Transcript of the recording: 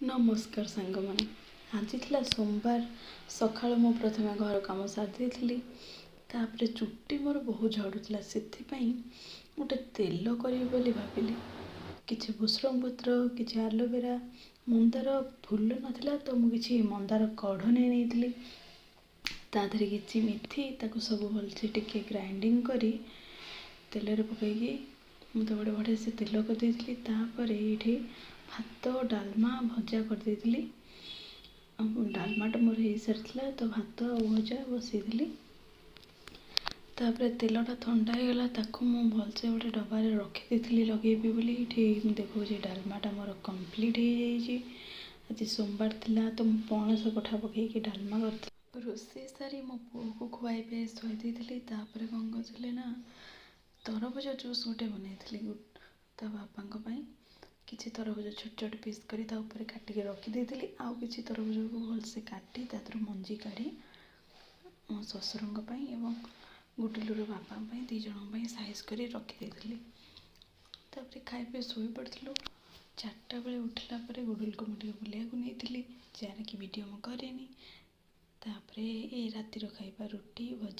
नमस्कार सांग मैंने आज थी सोमवार सकाल मु प्रथम घर कम सारी तापर चुट्टी मोर बहुत झड़ूला से गोटे तेल करी भाविली कि भूसंग पत्र कि आलोवेरा मंदार फूल नाला तो मुझे मंदार कढ़ नहीं ताधे कि मेथी सब भलसे टिके ग्राइंडिंग करी तेल पकईकी मुझे गोटे बढ़िया से तेल करदेली ये भात डालमा भजा करदेली डालमाटा मोर हो सारी तो भात भजा बसईली तेलटा ठंडा होगला मु भलसे गोटे डबारे रखीदी लगेबी बोली ये देखो डालमाटा मोर कम्प्लीट हो आज सोमवार थिला तो पणस कठा पकईकी डालमा कर रोषे सारी मो पुओ को खुआई पे शुई कौन कर ना तरबुज जूस गोटे बनई ता बापा किसी तरबुज छोट छोट पीस करी काटिक रखीदी आउ कि तरबुज को भलसे काटी मंजी काढ़ी मो शशुर गुडुलूर बापा दी जन साइज कर रखीदी खाई शोई पड़ू 4टा बेले उठला गुडुल को मुझे बुलाया नहीं जार कि वीडियो मुझे रातिर खाइबा रुटी भजा।